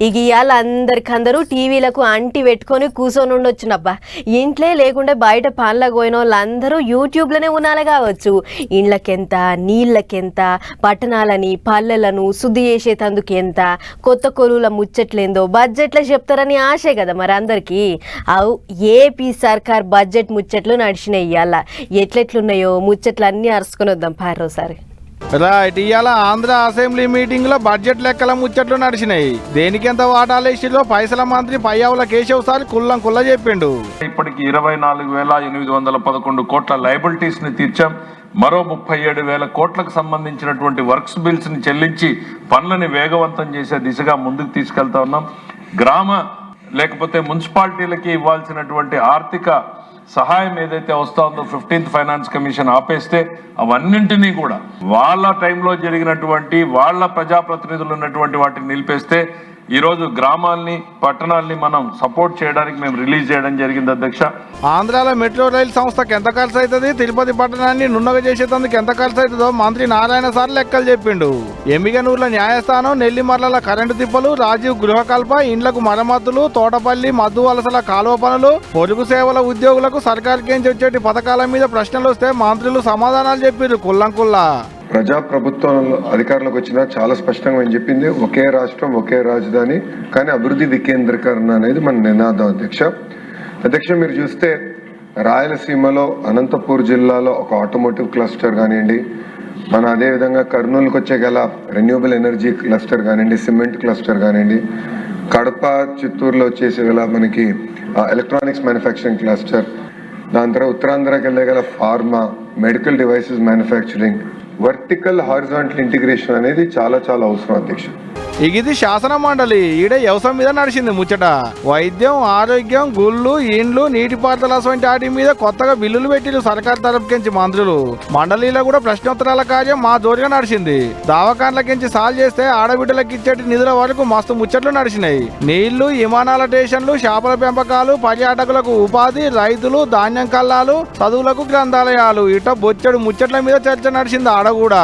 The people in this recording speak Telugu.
ఇక ఇవాళ అందరికందరూ టీవీలకు అంటి పెట్టుకొని కూర్చొని ఉండొచ్చునబ్బా. ఇంట్లో లేకుంటే బయట పనులకు పోయిన వాళ్ళందరూ యూట్యూబ్లోనే ఉన్నాలే కావచ్చు. ఇండ్లకెంత, నీళ్ళకెంత, పట్టణాలని పల్లెలను శుద్ధి చేసేటందుకు ఎంత, కొత్త కొలువుల ముచ్చట్లేందో బడ్జెట్లో చెప్తారని ఆశే కదా మరి అందరికీ. అవు ఏపీ సర్కార్ బడ్జెట్ ముచ్చట్లు నడిచినాయి. ఇవాళ ఎట్లెట్లున్నాయో ముచ్చట్లు అన్నీ అరుచుకొని వద్దాం పారోసారి. రైట్, ఇవాళ ఆంధ్ర అసెంబ్లీ మీటింగ్ లో బడ్జెట్ లెక్కల ముచ్చట్లు నడిచినాయి. దేనికి ఎంత వాటాలేసిలో పైసల మంత్రి పయ్యావుల కేశవ్ సార్ కుల్ల చెప్పిండు. ఇప్పటికి 24,811 కోట్ల లయబిలిటీస్ ని తీర్చాం. మరో 37,000 కోట్లకు సంబంధించినటువంటి వర్క్స్ బిల్స్ ని చెల్లించి పనులని వేగవంతం చేసే దిశగా ముందుకు తీసుకెళ్తా ఉన్నాం. గ్రామ లేకపోతే మున్సిపాలిటీలకి ఇవ్వాల్సినటువంటి ఆర్థిక సహాయం ఏదైతే వస్తా ఉందో 15th ఫైనాన్స్ కమిషన్ ఆపేస్తే అవన్నింటినీ కూడా వాళ్ళ టైంలో జరిగినటువంటి వాళ్ళ ప్రజాప్రతినిధులు ఉన్నటువంటి వాటిని నిలిపేస్తే ఈరోజు గ్రామాల్ని పట్టణాల్ని మనం సపోర్ట్ చేయడానికి మేము రిలీజ్ చేయడం జరిగింది అధ్యక్ష. ఆంధ్రాలో మెట్రో రైలు సంస్థకు ఎంత ఖర్చు అవుతుంది, తిరుపతి పట్టణాన్ని నున్నగా చేసేందుకు ఎంత ఖర్చు అవుతుందో మంత్రి నారాయణ సార్ లెక్కలు చెప్పిండు. ఎమ్మిగనూరుల న్యాయస్థానం, నెల్లిమర్ల కరెంటు తిప్పలు, రాజీవ్ గృహకల్ప, ఇండ్లకు మరమ్మతులు, తోటపల్లి మద్దు వలసల కాలువ పనులు, పొరుగు సేవల ఉద్యోగులకు సర్కారుకేంచి వచ్చేటి పథకాల మీద ప్రశ్నలు వస్తే మంత్రులు సమాధానాలు చెప్పారు కుల్లంకుల్లా. ప్రజాప్రభుత్వం అధికారంలోకి వచ్చినా చాలా స్పష్టంగా ఏం చెప్పింది, ఒకే రాష్ట్రం ఒకే రాజధాని కానీ అభివృద్ధి వికేంద్రీకరణ అనేది మన నినాదం అధ్యక్ష. మీరు చూస్తే రాయలసీమలో అనంతపూర్ జిల్లాలో ఒక ఆటోమోటివ్ క్లస్టర్ కానివ్వండి, మన అదేవిధంగా కర్నూలుకి వచ్చే గల రెన్యూబుల్ ఎనర్జీ క్లస్టర్ కానివ్వండి, సిమెంట్ క్లస్టర్ కానివ్వండి, కడప చిత్తూరులో వచ్చేసే గల మనకి ఎలక్ట్రానిక్స్ మ్యానుఫ్యాక్చరింగ్ క్లస్టర్, దాని తర్వాత ఉత్తరాంధ్రకి వెళ్ళే గల pharma, medical devices manufacturing, vertical horizontal integration అనేది చాలా చాలా అవసరం అధ్యక్ష. ఇది శాసన మండలి, ఈడ వ్యవసాయం మీద నడిచింది ముచ్చట. వైద్యం, ఆరోగ్యం, గుళ్ళు, ఇండ్లు, నీటిపారుదల వంటి వాటి మీద కొత్తగా బిల్లులు పెట్టిరు సర్కార్ తరపుకించి మంత్రులు. మండలిలో కూడా ప్రశ్నోత్తరాల కార్యం మా జోరుగా నడిచింది. దావకాన్లకించి సాల్వ్ చేస్తే ఆడబిడ్డలకు ఇచ్చేటి నిధుల వరకు మస్తు ముచ్చట్లు నడిచినాయి. నీళ్లు, విమానాల స్టేషన్లు, చేపల పెంపకాలు, పర్యాటకులకు ఉపాధి, రైతులు, ధాన్యం కల్లాలు, చదువులకు గ్రంథాలయాలు, ఇట బొచ్చెడు ముచ్చట్ల మీద చర్చ నడిచింది ఆడ కూడా.